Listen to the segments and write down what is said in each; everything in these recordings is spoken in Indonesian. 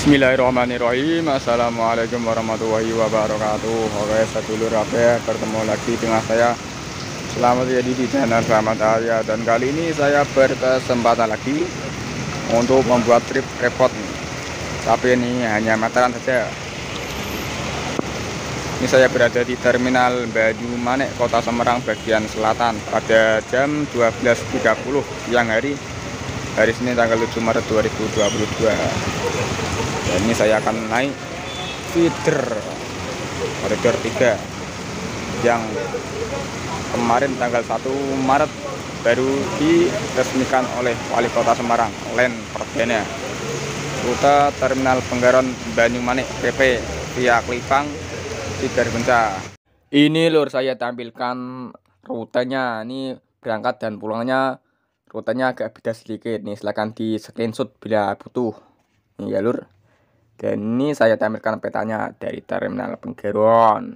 Bismillahirrahmanirrahim. Assalamualaikum warahmatullahi wabarakatuh. Oke, sedulur kabeh, bertemu lagi dengan saya. Selamat jadi di channel Selamat Arya, dan kali ini saya berkesempatan lagi untuk membuat trip repot nih. Tapi ini hanya meteran saja. Ini saya berada di Terminal Banyumanik, Kota Semarang bagian selatan pada jam 12.30 siang hari Senin tanggal 7 Maret 2022. Dan ini saya akan naik feeder koridor 3 yang kemarin tanggal 1 Maret baru diresmikan oleh Wali Kota Semarang, Len Perdana. Rute Terminal Penggaron Banyumanik PP via Klipang Sigarbenca. Ini lur, saya tampilkan rutenya. Ini berangkat dan pulangnya rutenya agak beda sedikit nih, silahkan di screenshot bila butuh. Ini ya lur. Dan ini saya tampilkan petanya dari Terminal Penggaron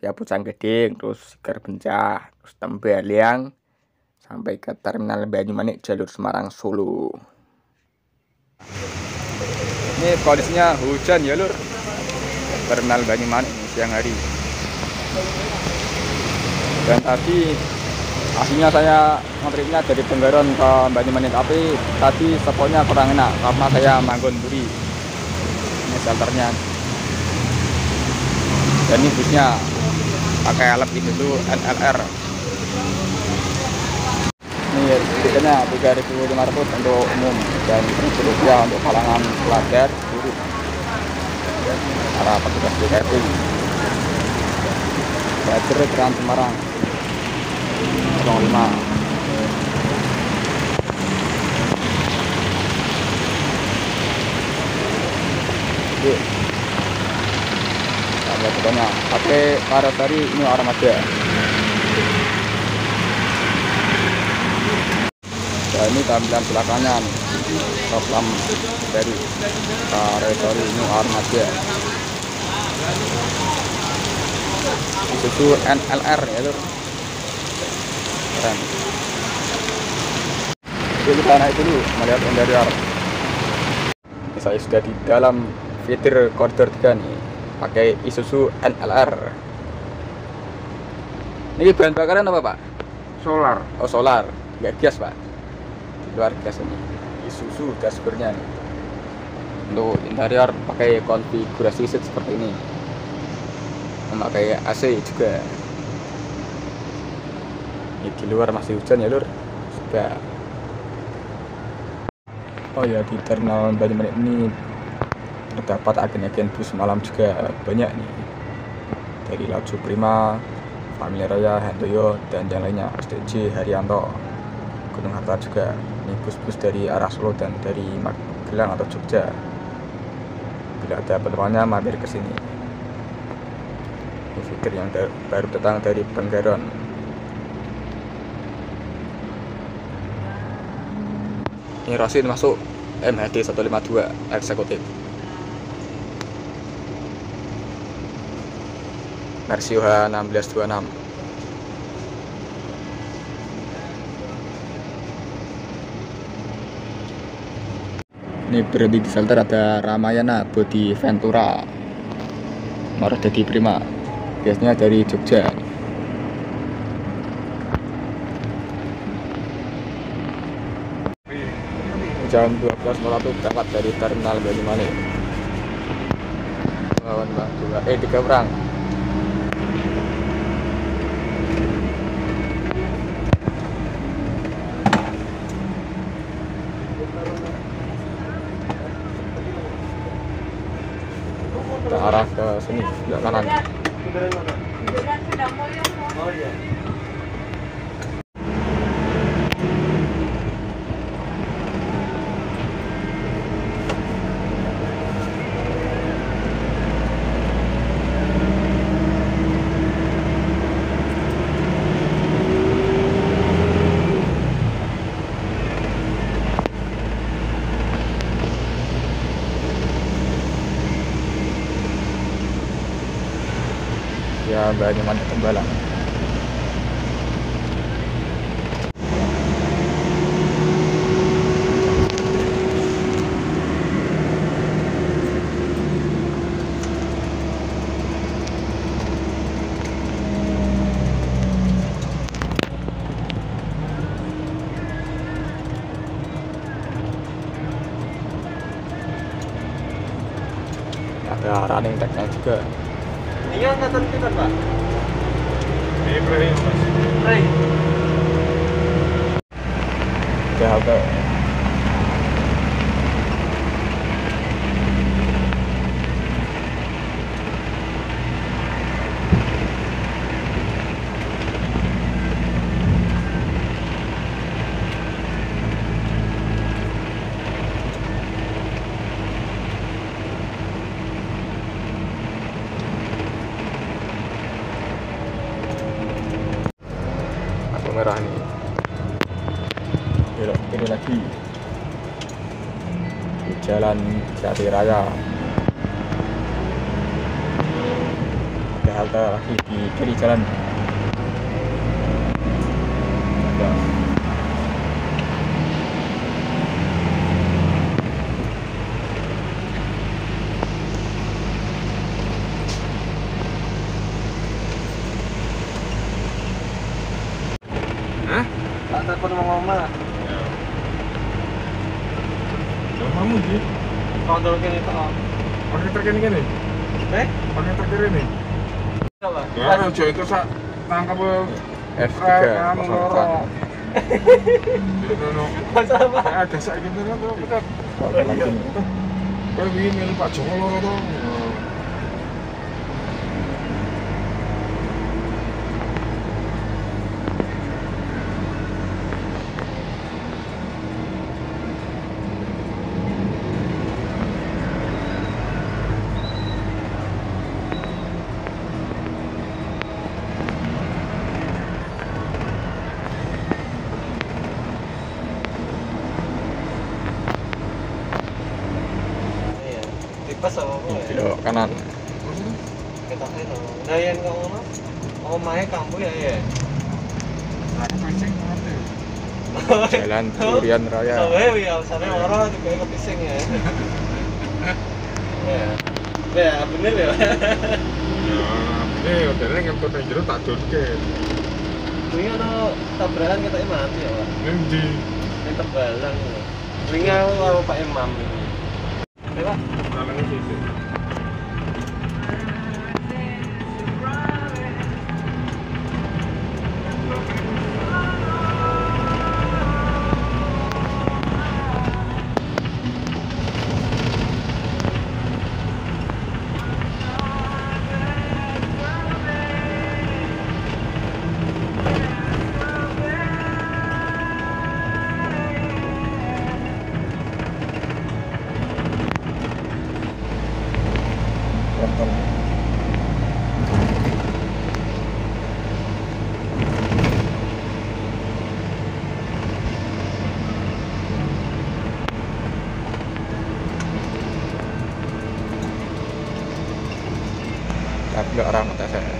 via Bojonggede, terus Sigarbenca, terus Tembalang sampai ke Terminal Banyumanik jalur Semarang Solo. Ini kondisinya hujan ya lur, Terminal Banyumanik siang hari. Dan tadi aslinya saya ngetripnya dari Penggaron ke Banyumanik, tapi tadi spotnya kurang enak karena saya Manggon Duri. Ini shelternya, dan ini busnya pakai alat itu NLR. Ini tiketnya 3.500 untuk umum dan Rp1.000 untuk kalangan pelajar guru para petugas DKP. Belajar Trans Semarang 05. Ada betulnya pakai karoseri ini armada. Dan ini tampilan belakangnya nih, top lamp dari karoseri ini armada. Isuzu NLR ya lur, keren. Oke, kita naik dulu melihat interior. Saya sudah di dalam feeder koridor 3 nih, pakai Isuzu NLR. Ini bahan bakaran apa pak? Solar. Oh solar, nggak gas pak, di luar gas ini. Isuzu dashboardnya nih. Untuk interior pakai konfigurasi seat seperti ini, memakai AC juga. Ini di luar masih hujan ya lur juga. Oh ya, di Terminal Banyumanik ini terdapat agen-agen bus malam juga banyak nih, dari Laju Prima, Family Raya, Handoyo, dan yang lainnya, STJ, Haryanto, Gunung Harta juga. Ini bus-bus dari arah Solo dan dari Magelang atau Jogja. Bila ada penumpangnya mampir ke sini. Ini feeder yang baru datang dari Penggaron. Ini Rosin masuk MHD 152 eksekutif versi H1626. Ini berhenti di shelter ada Ramayana, Bodi Ventura, Maruhadi Prima, biasanya dari Jogja. Jam 12.01 berangkat dari Terminal Banyumanik. Lawan Mbak 3 orang. Kita arah ke sini, sebelah kanan. Ya Banyumanik Tembalang. running tag-nya juga. Ini angkatan kita, Pak. Ini Frey, Mas. Frey. Di halte. Merah nih, belok kiri lagi di Jalan Jati Raya. Ada halte lagi di kiri jalan. Ada. Hah? Tak telepon mama. Kamu sih? Kalau dulu kene tok. Pakai truk ini kan nih? Pakai truk ini. Salah. Ya, ojo itu sak tangkap F3 kamu 04. loro. Masalah Pak. Ada sak gitu kan tuh, bener. Lagi. Kowe wingi milih Pak Joko loro to. Iya. Tipes sama apa ya? Belok kanan. Kita itu. Nah, yang kau ngono. Oh, mae kampung ya ya. Aku pusing banget. Jalan Durian Raya. Soalnya ya alasannya orang juga kepising ya. Ya. Ya, bener ya. Ya, ini udah ngentut nang jero tak dorke. Wingi ono tabrakan kita mati ya, Pak. Endi? Ini tebalan. Wingi aku karo Pak Imam ini. Oke, Pak. Nalane situ. Tapi nggak orang mata saya.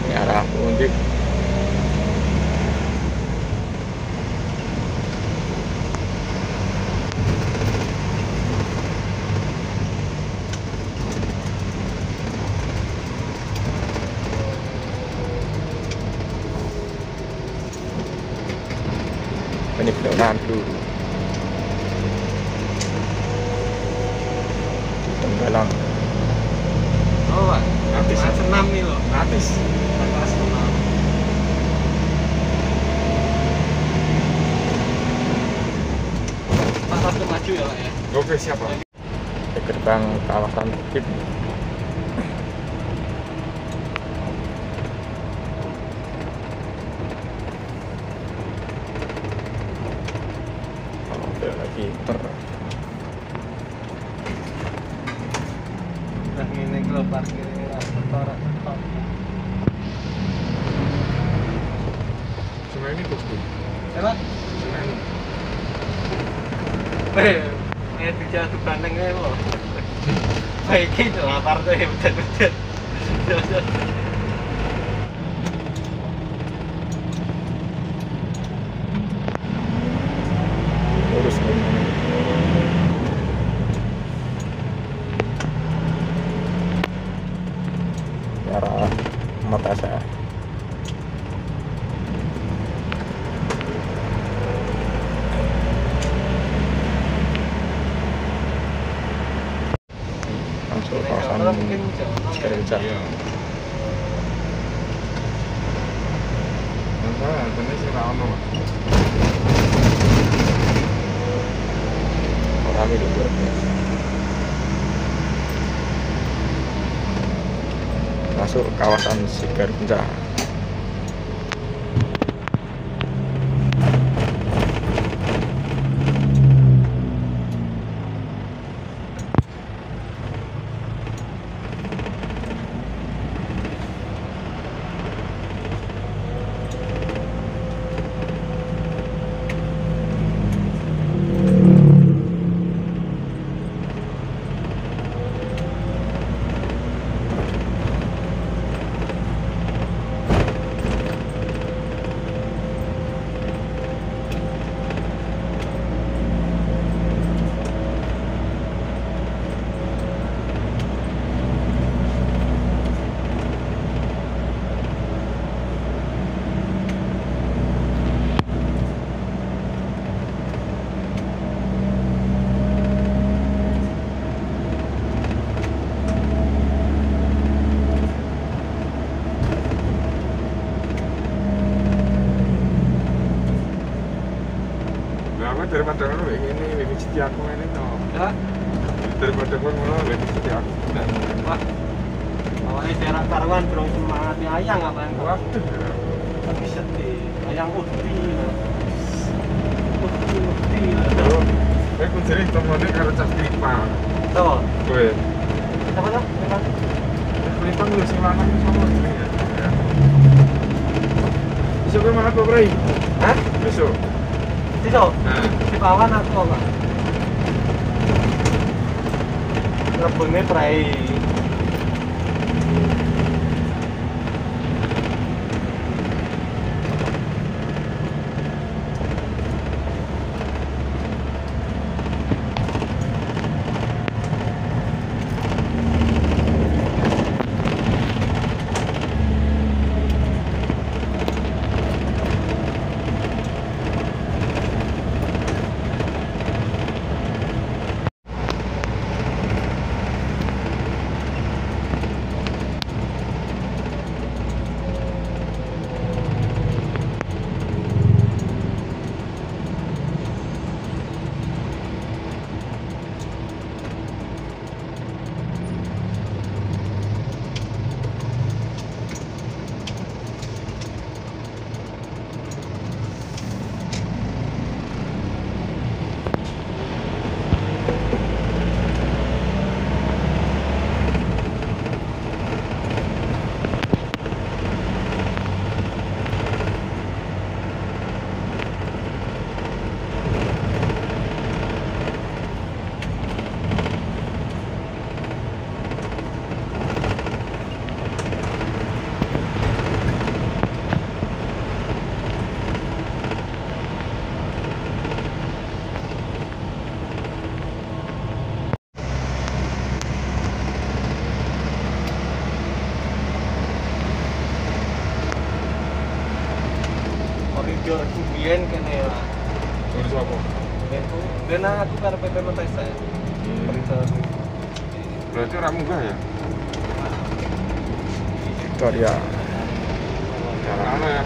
Ini arah Undik. Ini belok dulu. Tenggalang. Oh, Pak. Gratis. Kelas 6 nih loh. Gratis. Kelas 6. Pak satu maju ya, Pak ya. Oke, siapa? Di gerbang kawasan Bukit. Oh, ada lagi ter. Nah, ini kalau parkir setor. Cuma ini bosku. Ya, Pak. Cuma ini. Ini bicara tuh gantengnya loh. Baik itu lapar tuh ya, betul-betul. Sigar Puncak. Iya. Nah, ini sih ra ono. Rame di luar biasa. Masuk kawasan Sigar Puncak. Daripada ngono ini lebih citi aku ini toh. Ya, Daripada ngono lebih citi aku. wah. Awalnya serak karuan terus semangatnya ayang apa yang Waduh. tapi sedih. Ayang ukti. Ukti. Terus aku jadi temennya karo cas klipang. Tuh, Kowe. apa tuh? Klipang lu sing lanang sama jenenge. Besok kowe malah kowe. Hah? Besok. Itu? Nah, Di bawah aku apa? Rebungnya prai. Koridor Kubian kene lah. urus apa? Itu dan aku karo PP Mentesa. Koridor. Berarti ora munggah ya? Victoria Jalan ya.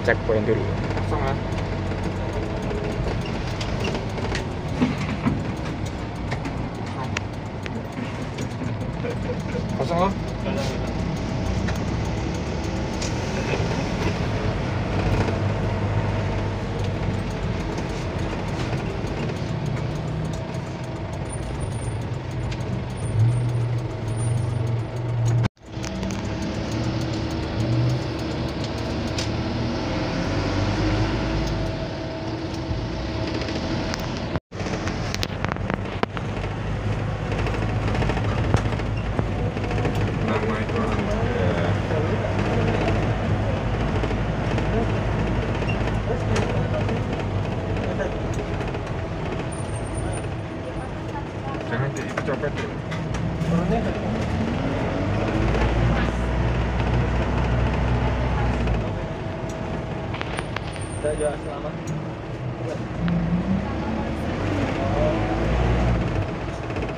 checkpoint dulu. Kosong ya. Kosong loh. Nama itu ya. Jangan di itu copet ya. Turunnya ke Udah juga selamat.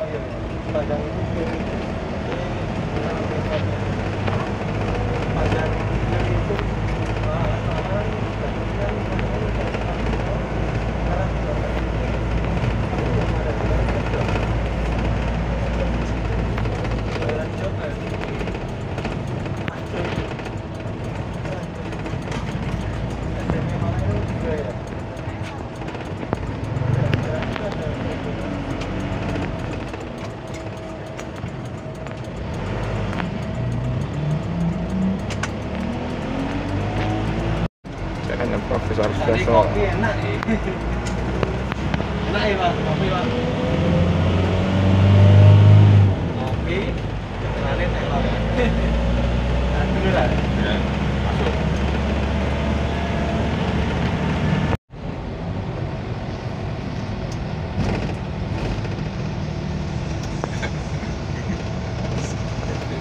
Oh iya. Padang itu Enak ya Pak, kopi Pak. Kopi, kenalin telur ya. Nah, dulu lah. Ya, masuk.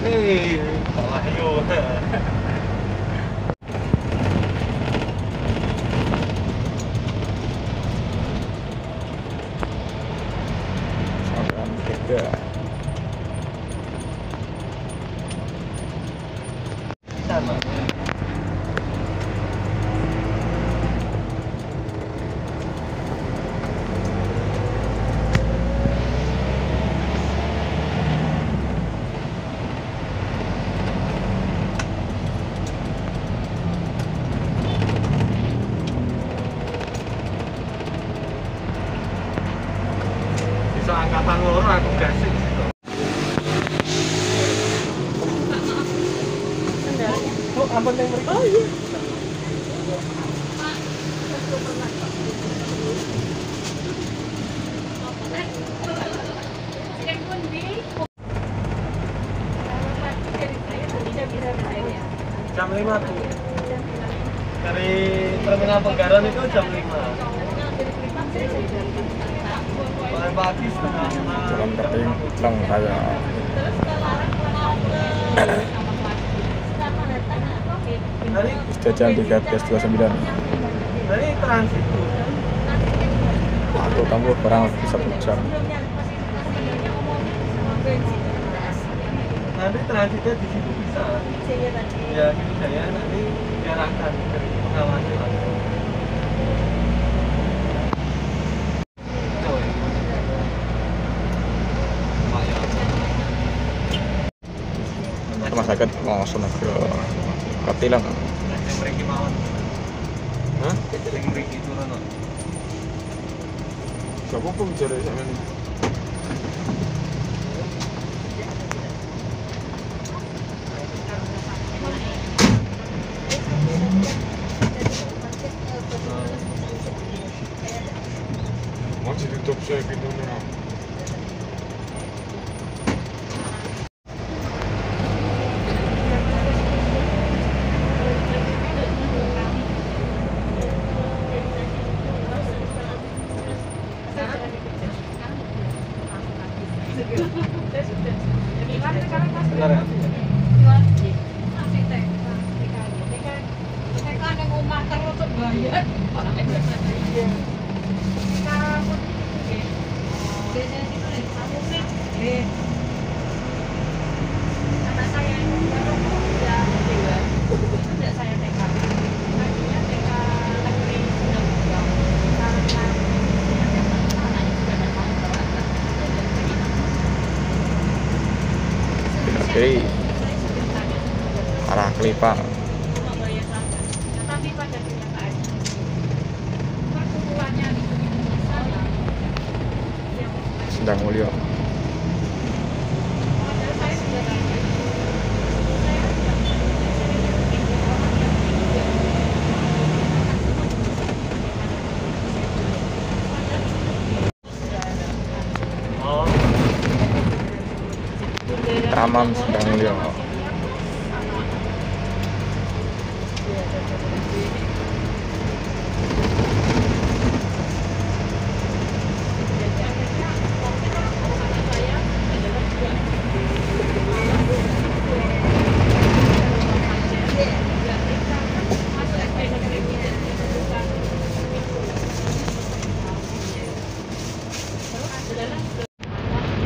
Nih, Pak Wahyu. Sampai tiga. Sama. Bisa angkatan loro aku gasing gitu. Oh, ampun yang mereka. Oh iya. Jam 5 tuh. Dari Terminal Penggaran itu jam 5. Mulai pagi setengah 6. Jalan kering lang saya. Dari Sudah jam 13.29. transit tuh. Aku tunggu kurang lebih 1 jam. Nanti transitnya di situ bisa. Ya gitu saya nanti diarahkan dari pengawasnya. Rumah sakit langsung ke Katilang. Mriki mawon. Hah? Sing mriki turun. Siapa pun bicara sama ini? Masih ditutup saya pintunya. Benar ya? Oke. Arah Kelipang. Tapi pada kenyataannya pertumbuhannya di sana Sendang Mulyo. padahal saya sudah Oh, Taman Sendang Mulyo.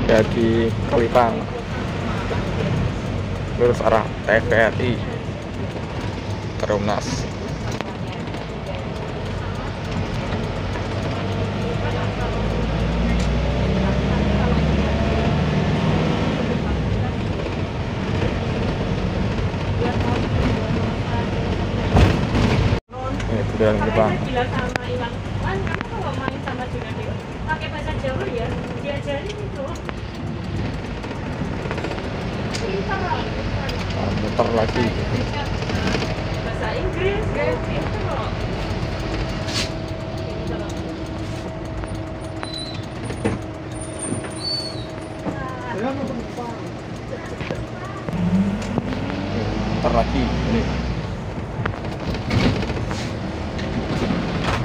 Ya di Kelipang. Lurus arah TVRI Terumnas. Ini budaya Kelipang. bilang sama Iwan, Wan, kamu kalau main sama Junadi pakai bahasa Jawa ya, diajarin itu. Pintar lah. Nah, muter lagi. Bahasa Inggris kan, pintar loh. lagi ini.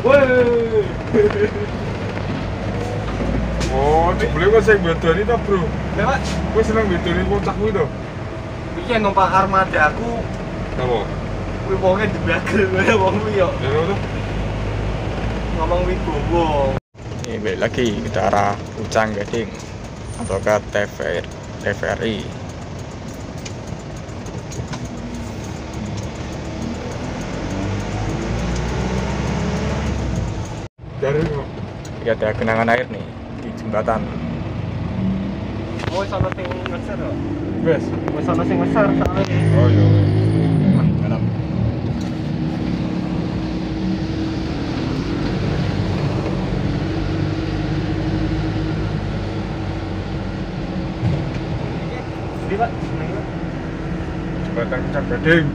Woi. Oh, ini boleh kok saya bedoni toh, Bro. Lewat. Gue seneng bedoni kocakku itu. Iki numpak armada aku. Apa? Kuwi wonge dibagel kaya wong kuwi yo. Ya apa tuh? Ngomong wibowo. Ini balik lagi ke arah Pucang Gading atau ke TVRI. Dari kok. Ini ada genangan air nih di jembatan. Oh, sono sing ngeser kok. Bes. Wis sono sing ngeser soalnya. Oh iya. Nah, dalam. Di Pak, seneng Pak. Jembatan Pucang Gading.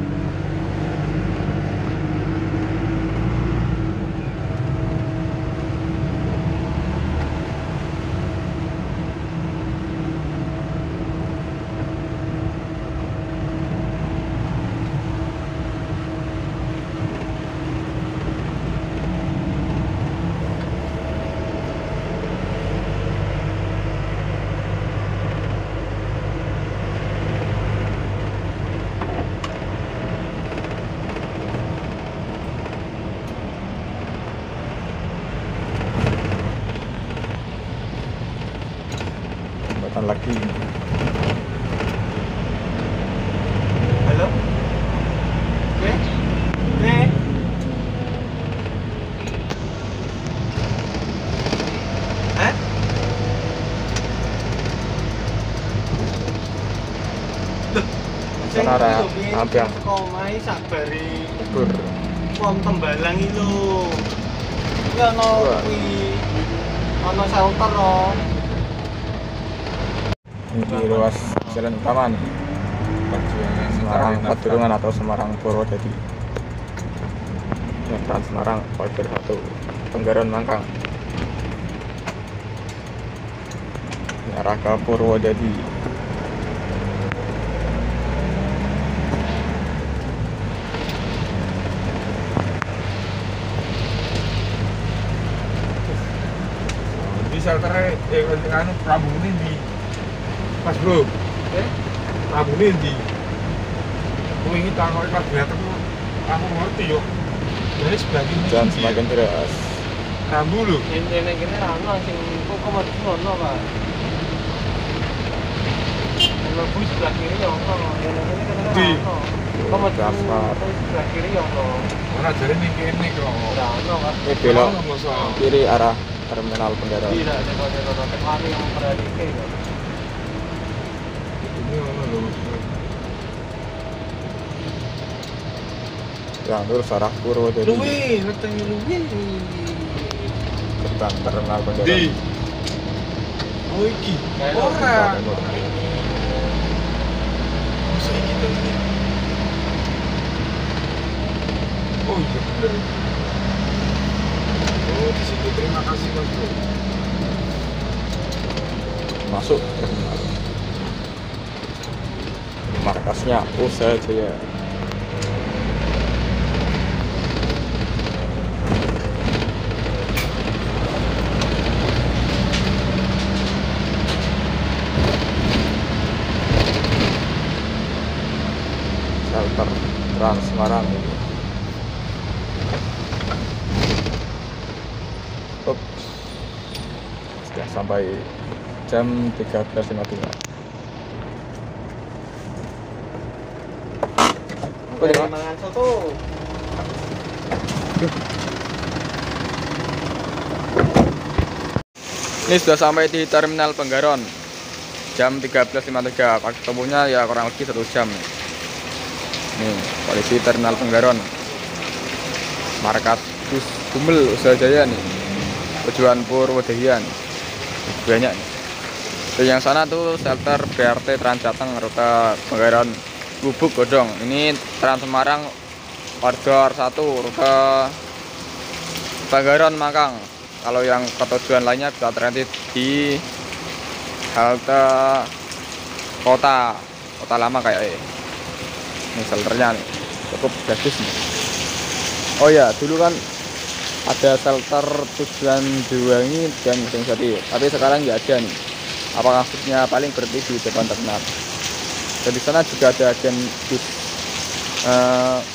Jembatan lagi. Halo? Oke? Oke? Hah? Loh, Sana ada apa yang komai sabari ber wong Tembalang iki lho. Iki ana kuwi ana shelter loh. ini di ruas jalan utama nih, Perjuangan Semarang mencari Pasuruan atau Semarang Purwodadi. Ya, Trans Semarang Koridor 1 Penggaron Mangkang. Ini arah ke Purwodadi. di shelter anu Prabu ini di Mas Bro. Prabu ini di. Gue ini tanggal pas datang aku ngerti yo. Dari sebelah kiri. Hujan semakin deras. Rambu lho. Ini kene ra ono sing kok mesti ono, Pak. Kalau bus sebelah kiri ya ono, ini kene Di. ra ono. Kok mesti Daftar. sebelah kiri ya ono. Ora jare ning kene kok. Ra ono, Pak. Ini belok Ono, masa. kiri arah Terminal Penggaron. Tidak, ada tempat yang memperhatikan kok. Ini ono lho. Yang lurus arah Purwodadi. Luwi, ngeteng luwi. Gerbang Terminal Penggaron. Di. Oh iki. Ora. Masa iki to ini? Oh iya bener. Oh di situ terima kasih Mas Bro. Masuk terminal. Markasnya Usaha Jaya. Shelter Trans Semarang ini. Up. Sudah sampai jam 13.53. Apa dia, Pak? Mangan soto. Ini sudah sampai di Terminal Penggaron jam 13.53. Waktu tempuhnya ya kurang lebih 1 jam. Nih, kondisi Terminal Penggaron. Markas Bus Gumel Usaha Jaya nih. Tujuan Purwodadi. Banyak nih. Di yang sana tuh shelter BRT Trans Jateng rute Penggaron Gubuk Godong. Ini Trans Semarang Koridor 1 rute Penggaron Mangkang. Kalau yang ke tujuan lainnya bisa transit di halte kota lama kayak ini. Ini shelternya nih cukup bagus nih. Oh ya, dulu kan ada shelter tujuan Banyuwangi dan Gunung Jati, tapi sekarang nggak ada nih. Apakah maksudnya paling berhenti di depan terminal. Dan di sana juga ada agen bus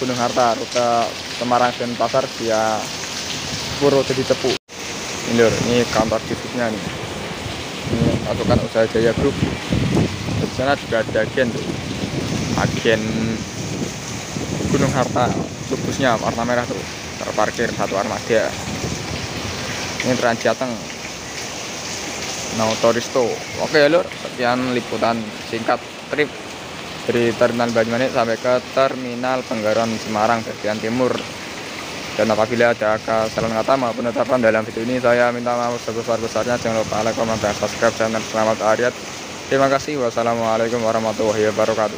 Gunung Harta, rute Semarang dan Pasar via Purwodadi Cepu. Ini lur, ini kantor bisnisnya nih. Ini pasukan usaha Jaya Group. Di sana juga ada agen tuh, agen Gunung Harta, busnya warna merah tuh, terparkir satu armada. Ini Trans Jateng, Nautaristo. Oke lur, sekian liputan singkat trip dari Terminal Banyumanik sampai ke Terminal Penggaron Semarang bagian timur. Dan apabila ada kesalahan kata maupun penetapan dalam video ini, saya minta maaf sebesar-besarnya. Jangan lupa like, comment, dan subscribe channel Selamat Aryat. Terima kasih. Wassalamualaikum warahmatullahi wabarakatuh.